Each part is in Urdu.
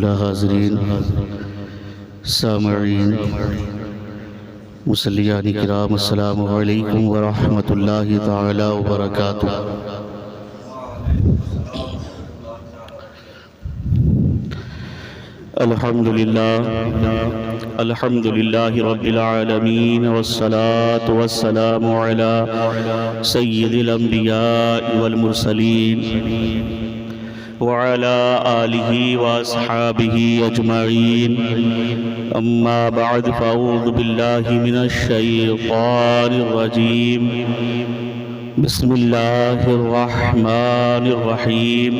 تعالی حاضرین، سامعین، مسلیان کرام، السلام علیکم ورحمۃ اللہ تعالی وبرکاتہ۔ الحمدللہ رب العالمین، والصلاة والسلام علی سید الانبیاء والمرسلین وعلى آلہ واصحابہ اجمعین، اما بعد فاعوذ باللہ من الشیطان الرجیم، بسم اللہ الرحمن الرحیم۔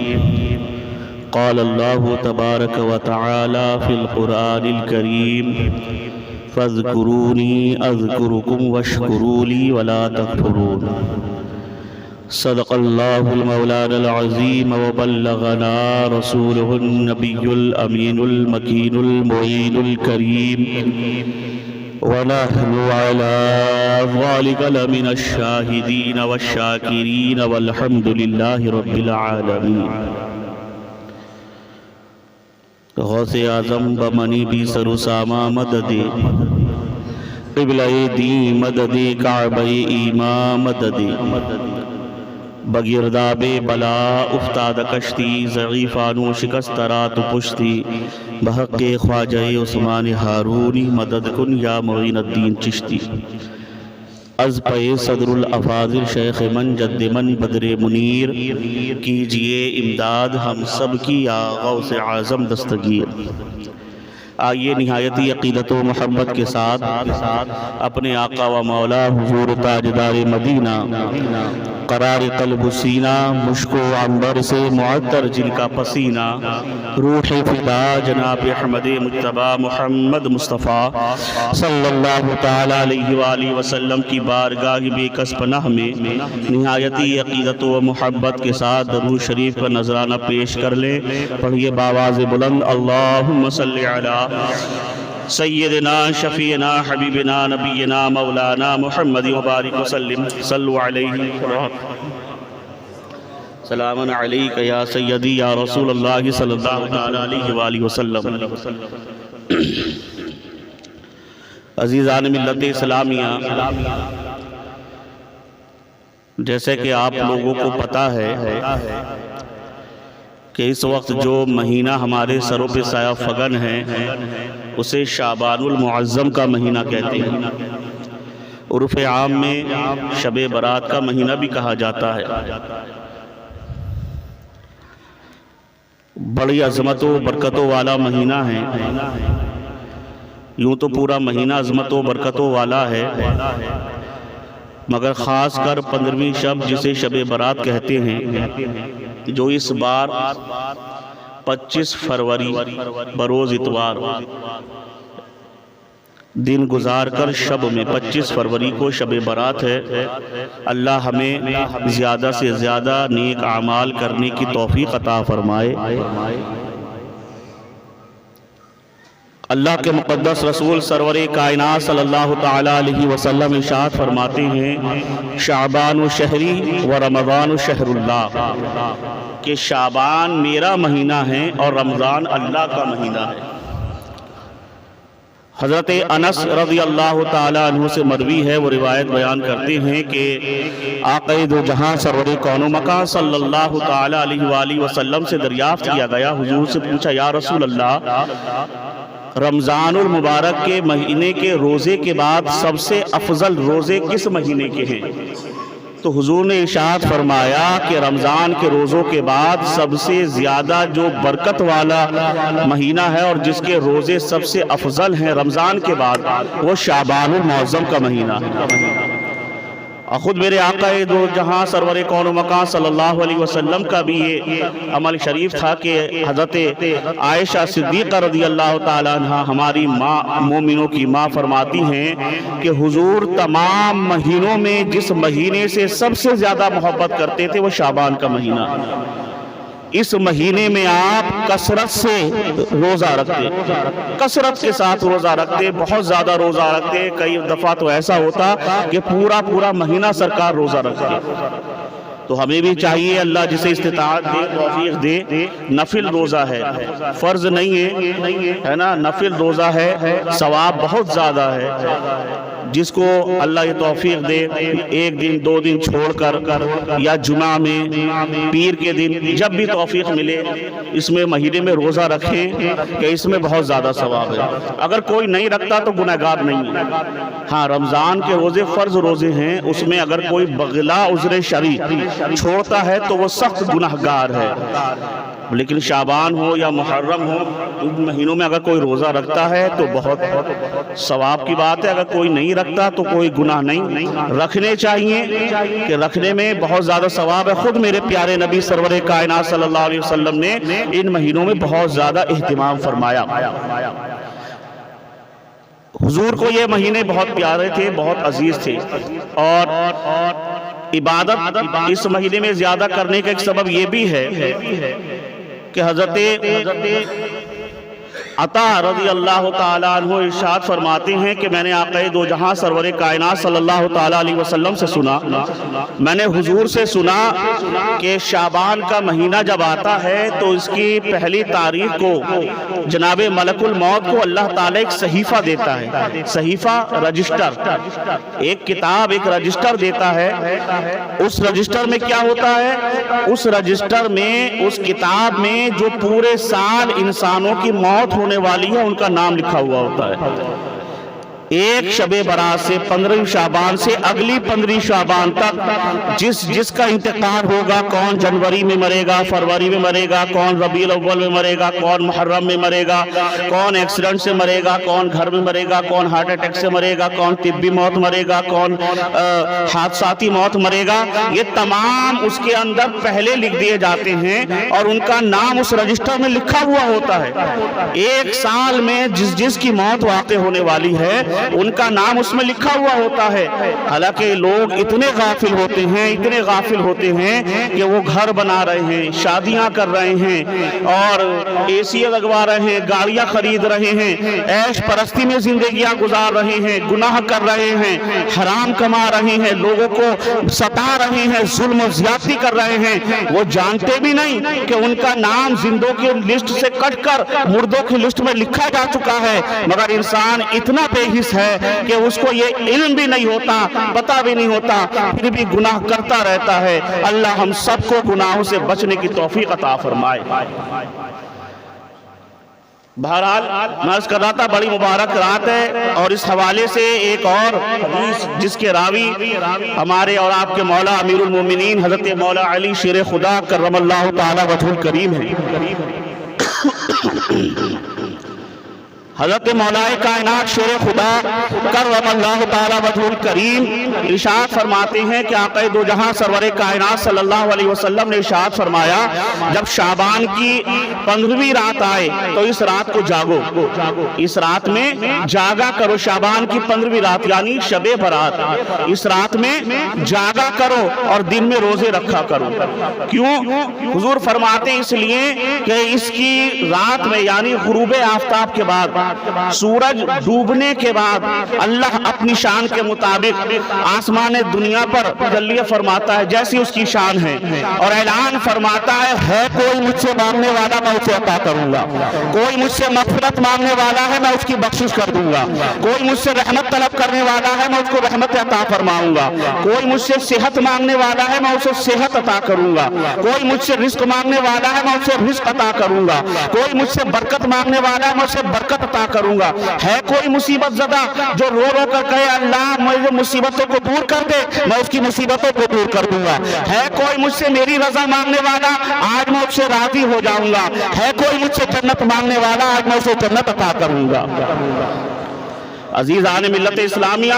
قال اللہ تبارک وتعالی فی القرآن الکریم، فاذکرونی اذکرکم واشکروا لی ولا تکفرون۔ صدق اللہ المولانا العظیم وبلغنا رسولہ النبی الامین المکین المعین الکریم، ونحن علی ذلک لمن الشاہدین والشاکرین والحمد للہ رب العالمین۔ غوث اعظم بمنی بھی سر ساما مدد، قبلہ دی مدد، کعبہ ایمان مدد، بگرداب بلا افتاد کشتی، ضعیفانو شکست رات پشتی، بحق خواجہ عثمان ہارونی مدد کن یا معین الدین چشتی۔ از پہ صدر الافاضل شیخ من جد من بدر منیر، کیجئے امداد ہم سب کی یا غوث اعظم دستگیر۔ آئیے نہایتی عقیدت و محبت کے ساتھ اپنے آقا و مولا حضور تاجدار مدینہ، قرار قلب و سینہ، مشک و عنبر سے معطر جن کا پسینہ، روح فدا جناب احمد مجتبی محمد مصطفیٰ صلی اللہ تعالیٰ علیہ وآلہ وسلم کی بارگاہ بے کس پناہ میں نہایتی عقیدت و محبت کے ساتھ درود شریف کا نذرانہ پیش کر لیں۔ پڑھیے باواز بلند، اللہم صلی علی سیدنا شفیعنا حبیبنا نبینا مولانا محمد وبارک وسلم، صلو علیہ سلام علیک یا سیدی یا رسول اللہ صلی اللہ علیہ وآلہ وسلم۔ عزیزان ملت اسلامیہ، جیسے کہ آپ لوگوں کو پتہ ہے کہ اس وقت جو مہینہ ہمارے سروں پہ سایہ فگن ہے اسے شعبان المعظم کا مہینہ کہتے ہیں، عرف عام میں شب برات کا مہینہ بھی کہا جاتا ہے۔ بڑی عظمت و برکتوں والا مہینہ ہے، یوں تو پورا مہینہ عظمت و برکتوں والا ہے، مگر خاص کر 15ویں شب جسے شب برات کہتے ہیں، جو اس بار 25 فروری بروز اتوار دن گزار کر شب میں 25 فروری کو شب برات ہے۔ اللہ ہمیں زیادہ سے زیادہ نیک اعمال کرنے کی توفیق عطا فرمائے۔ اللہ کے مقدس رسول سرور کائنات صلی اللہ تعالیٰ علیہ وسلم ارشاد فرماتے ہیں، شعبان شہری و رمضان شہر اللہ، کہ شعبان میرا مہینہ ہے اور رمضان اللہ کا مہینہ ہے۔ حضرت انس رضی اللہ تعالیٰ عنہ سے مروی ہے، وہ روایت بیان کرتے ہیں کہ آقا دو جہاں سرور کون و مکان صلی اللہ تعالیٰ علیہ وآلہ وسلم سے دریافت کیا گیا، حضور سے پوچھا، یا رسول اللہ، رمضان المبارک کے مہینے کے روزے کے بعد سب سے افضل روزے کس مہینے کے ہیں؟ تو حضور نے ارشاد فرمایا کہ رمضان کے روزوں کے بعد سب سے زیادہ جو برکت والا مہینہ ہے اور جس کے روزے سب سے افضل ہیں رمضان کے بعد، وہ شعبان المعظم کا مہینہ ہے۔ اور خود میرے آقا دو جہاں سرور کون و مکان صلی اللہ علیہ وسلم کا بھی یہ عمل شریف تھا کہ حضرت عائشہ صدیقہ رضی اللہ تعالیٰ عنہ ہماری ماں، مومنوں کی ماں، فرماتی ہیں کہ حضور تمام مہینوں میں جس مہینے سے سب سے زیادہ محبت کرتے تھے وہ شعبان کا مہینہ۔ اس مہینے میں آپ کثرت سے روزہ رکھتے، کثرت کے ساتھ روزہ رکھتے، بہت زیادہ روزہ رکھتے۔ کئی دفعہ تو ایسا ہوتا کہ پورا مہینہ سرکار روزہ رکھتے۔ تو ہمیں بھی چاہیے اللہ جسے استطاعت دے توفیق دے، نفل روزہ ہے، فرض نہیں ہے نا، نفل روزہ ہے، ثواب بہت زیادہ ہے۔ جس کو اللہ یہ توفیق دے ایک دن 2 دن چھوڑ کر یا جمعہ میں پیر کے دن جب بھی توفیق ملے اس میں مہینے میں روزہ رکھیں کہ اس میں بہت زیادہ ثواب ہے۔ اگر کوئی نہیں رکھتا تو گنہگار نہیں ہے۔ ہاں رمضان کے روزے فرض روزے ہیں، اس میں اگر کوئی بغلا عذر شرعی چھوڑتا ہے تو وہ سخت گنہگار ہے، لیکن شعبان ہو یا محرم ہو ان مہینوں میں اگر کوئی روزہ رکھتا ہے تو بہت ثواب کی بات ہے۔ اگر کوئی نہیں رکھتا تو کوئی گناہ نہیں، رکھنے چاہیے کہ رکھنے میں بہت زیادہ ثواب ہے۔ خود میرے پیارے نبی سرور کائنات صلی اللہ علیہ وسلم نے ان مہینوں میں بہت زیادہ اہتمام فرمایا۔ حضور کو یہ مہینے بہت پیارے تھے، بہت عزیز تھے، اور عبادت اس مہینے میں زیادہ کرنے کا ایک سبب یہ بھی ہے کہ حضرت عطا رضی اللہ تعالیٰ عنہ ارشاد فرماتے ہیں کہ میں نے آقا دو جہاں سرور کائنات صلی اللہ تعالیٰ علیہ وسلم سے سنا، میں نے حضور سے سنا کہ شعبان کا مہینہ جب آتا ہے تو اس کی پہلی تاریخ کو جناب ملک الموت کو اللہ تعالیٰ ایک صحیفہ دیتا ہے، صحیفہ رجسٹر، ایک کتاب ایک رجسٹر دیتا ہے۔ اس رجسٹر میں کیا ہوتا ہے؟ اس رجسٹر میں اس کتاب میں جو پورے سال انسانوں کی موت ہونے والی ہے ان کا نام لکھا ہوا ہوتا ہے۔ ایک شب برات سے 15 شعبان سے اگلی 15 شعبان تک جس کا انتقال ہوگا، کون جنوری میں مرے گا، فروری میں مرے گا، کون ربیع الاول میں مرے گا، کون محرم میں مرے گا، کون ایکسیڈنٹ سے مرے گا، کون گھر میں مرے گا، کون ہارٹ اٹیک سے مرے گا، کون طبی موت مرے گا، کون حادثاتی موت مرے گا، یہ تمام اس کے اندر پہلے لکھ دیے جاتے ہیں اور ان کا نام اس رجسٹر میں لکھا ہوا ہوتا ہے۔ ایک سال میں جس کی موت واقع ہونے والی ہے ان کا نام اس میں لکھا ہوا ہوتا ہے۔ حالانکہ لوگ اتنے غافل ہوتے ہیں کہ وہ گھر بنا رہے ہیں، شادیاں کر رہے ہیں اور اے سی لگوا رہے ہیں، گاڑیاں خرید رہے ہیں، عیش پرستی میں زندگیاں گزار رہے ہیں، گناہ کر رہے ہیں، حرام کما رہے ہیں، لوگوں کو ستا رہے ہیں، ظلم و زیادتی کر رہے ہیں۔ وہ جانتے بھی نہیں کہ ان کا نام زندوں کی لسٹ سے کٹ کر مردوں کی لسٹ میں لکھا جا چکا ہے، مگر انسان اتنا بے حس ہے کہ اس کو یہ علم بھی نہیں ہوتا، پتہ بھی نہیں ہوتا، پھر بھی گناہ کرتا رہتا ہے۔ اللہ ہم سب کو گناہوں سے بچنے کی توفیق عطا فرمائے۔ بہرحال میں عرض کر رہا تھا بڑی مبارک رات ہے، اور اس حوالے سے ایک اور حدیث جس کے راوی ہمارے اور آپ کے مولا امیر المومنین حضرت مولا علی شیر خدا کرم اللہ تعالی وجہ الکریم ہے۔ حضرت مولا کائنات شیر خدا کرم اللہ تعالی وجہ الکریم ارشاد فرماتے ہیں کہ آقا دو جہاں سرور کائنات صلی اللہ علیہ وسلم نے ارشاد فرمایا جب شعبان کی 15ویں رات آئے تو اس رات کو جاگو، اس رات میں جاگا کرو، شعبان کی 15ویں رات یعنی شب برات، اس رات میں جاگا کرو اور دن میں روزے رکھا کرو۔ کیوں؟ حضور فرماتے ہیں اس لیے کہ اس کی رات میں یعنی غروب آفتاب کے بعد، سورج ڈوبنے کے بعد اللہ اپنی شان کے مطابق آسمان دنیا پر تجلی فرماتا ہے جیسی اس کی شان ہے، اور اعلان فرماتا ہے کوئی مجھ سے مانگنے والا میں اسے عطا کروں گا، کوئی مجھ سے مغفرت مانگنے والا ہے میں اس کی بخشش کر دوں گا، کوئی مجھ سے رحمت طلب کرنے والا ہے میں اس کو رحمت عطا فرماؤں گا، کوئی مجھ سے صحت مانگنے والا ہے میں اسے صحت عطا کروں گا، کوئی مجھ سے رزق مانگنے والا ہے میں اسے رزق عطا کروں گا، کوئی مجھ سے برکت مانگنے والا ہے میں اسے برکت عطا کروں گا۔ ہے کوئی مصیبت زدہ جو رو رو کر کہے اللہ مجھے مصیبتوں کو دور کر دے، میں اس کی مصیبتوں کو دور کر دوں گا۔ ہے کوئی مجھ سے میری رضا مانگنے والا، آج میں اس سے راضی ہو جاؤں گا۔ ہے کوئی مجھ سے جنت مانگنے والا، آج میں اسے جنت عطا کروں گا۔ عزیزان ملت اسلامیہ،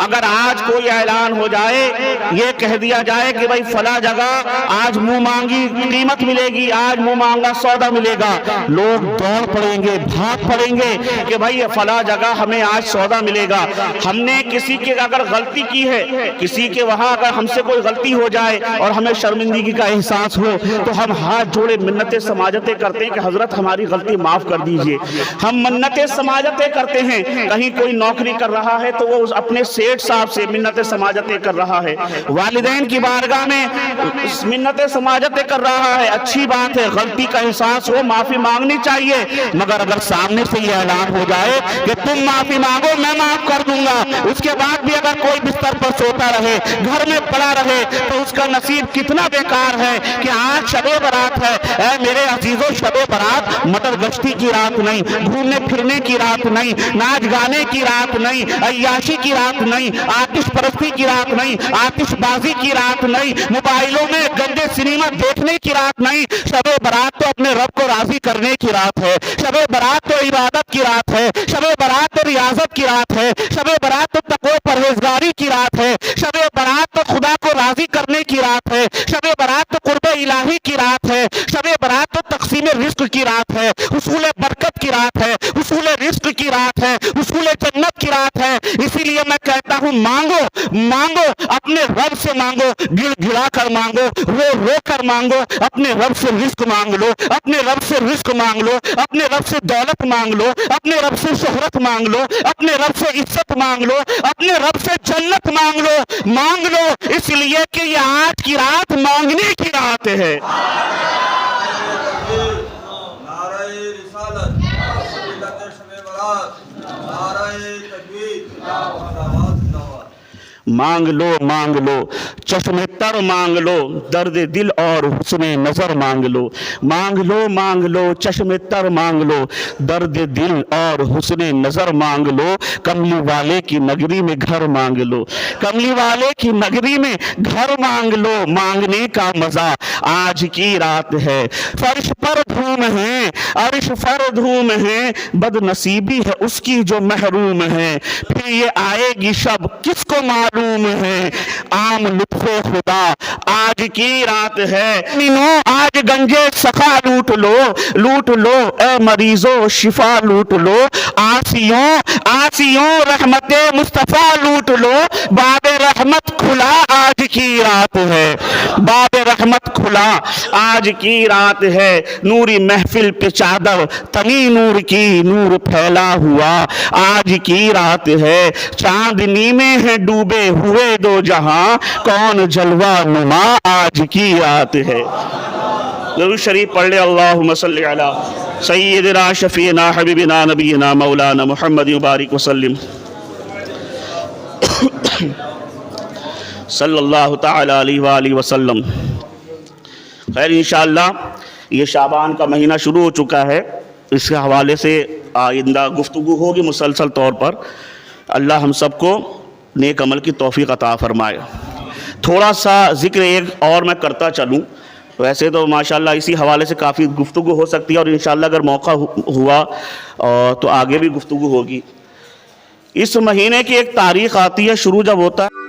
اگر آج کوئی اعلان ہو جائے، یہ کہہ دیا جائے کہ بھائی فلاں جگہ آج منہ مانگی قیمت ملے گی، آج منہ مانگا سودا ملے گا، لوگ دوڑ پڑیں گے، بھاگ پڑیں گے کہ بھائی فلاں جگہ ہمیں آج سودا ملے گا۔ ہم نے کسی کے اگر غلطی کی ہے، کسی کے وہاں اگر ہم سے کوئی غلطی ہو جائے اور ہمیں شرمندگی کا احساس ہو تو ہم ہاتھ جوڑے منتیں سماجتیں کرتے ہیں کہ حضرت ہماری غلطی معاف کر دیجئے۔ ہم منتیں سماجتیں کرتے ہیں، کہیں کوئی نوکری کر رہا ہے تو وہ اپنے سیٹ صاحب سے منتیں سماجتیں کر رہا ہے، والدین کی بارگاہ میں منتیں سماجتیں کر رہا ہے، اچھی بات ہے، غلطی کا احساس ہو، معافی مانگنی چاہیے، مگر اگر سامنے سے یہ اعلان ہو جائے کہ تم معافی مانگو میں معاف کر دوں گا، اس کے بعد بھی اگر کوئی بستر پر سوتا رہے، گھر میں پڑا رہے، تو اس کا نصیب کتنا بیکار ہے کہ آج شب برات ہے۔ اے میرے عزیزو، شب برات مٹر گشتی کی رات نہیں، گھومنے پھرنے کی رات نہیں، ناچ گانے کی رات نہیں، عیاشی کی رات نہیں، آتش پرستی کی رات نہیں، آتش بازی کی رات نہیں، موبائلوں میں گندے سنیما دیکھنے کی رات نہیں۔ شب برات تو اپنے رب کو راضی کرنے کی رات ہے، شب برات تو عبادت کی رات ہے، شب برات تو ریاضت کی رات ہے، شب برات تو تقوی پرہیزگاری کی رات ہے، شب برات تو خدا کو راضی کرنے کی رات ہے، شب برات تو قرب الہی کی رات ہے، شب برات تو تقسیم رزق کی رات ہے، حصول برکت کی رات ہے، حصول رزق کی رات ہے، حصول جنت کی رات ہے۔ اسی لیے میں کہتا ہوں مانگو مانگو، اپنے رب سے مانگو، گڑ گڑا کر مانگو، رو رو کر مانگو، اپنے رب سے رزق مانگ لو، اپنے رب سے رزق مانگ لو، اپنے رب سے دولت مانگ لو، اپنے رب سے شہرت مانگ لو، اپنے رب سے عزت مانگ لو، اپنے رب سے جنت مانگ لو، اس لیے کہ یہ آج کی رات مانگنے کی رات ہے۔ نعرہ رسالت، شب برات، نعرہ تکبیر، مانگ لو چشم تر مانگ لو، درد دل اور حسن نظر مانگ لو چشم تر مانگ لو، درد دل اور حسن نظر مانگ لو، کملی والے کی نگری میں گھر مانگ لو، کملی والے کی نگری میں گھر مانگ لو، مانگنے کا مزہ آج کی رات ہے، فرش پر دھوم ہے، عرش پر دھوم ہے، بد نصیبی ہے اس کی جو محروم ہے، پھر یہ آئے گی شب کس کو معلوم ہے، عام لطف خدا آج کی رات ہے، آج گنجے سخا لوٹ لو، اے مریضو شفا لوٹ لو، آسیوں رحمت مصطفیٰ لوٹ لو، باب رحمت کھلا آج کی رات ہے، باب رحمت کھلا آج کی رات ہے، نوری محفل پہ چادر تنی نور کی، نور پھیلا ہوا آج کی رات ہے، چاندنی میں ہے ڈوبے ہوئے دو جہاں، کون جلوہ نما آج کی رات ہے۔ ضرور شریف پڑھ لے، اللہم صلی علی سیدنا شفیعنا حبیبنا نبینا مولانا محمد مبارک وسلم صلی اللہ تعالی علیہ وآلہ وسلم۔ خیر انشاءاللہ یہ شعبان کا مہینہ شروع ہو چکا ہے، اس کے حوالے سے آئندہ گفتگو ہوگی مسلسل طور پر۔ اللہ ہم سب کو نیک عمل کی توفیق عطا فرمائے۔ تھوڑا سا ذکر ایک اور میں کرتا چلوں، ویسے تو ماشاءاللہ اسی حوالے سے کافی گفتگو ہو سکتی ہے، اور انشاءاللہ اگر موقع ہوا تو آگے بھی گفتگو ہوگی۔ اس مہینے کی ایک تاریخ آتی ہے، شروع جب ہوتا ہے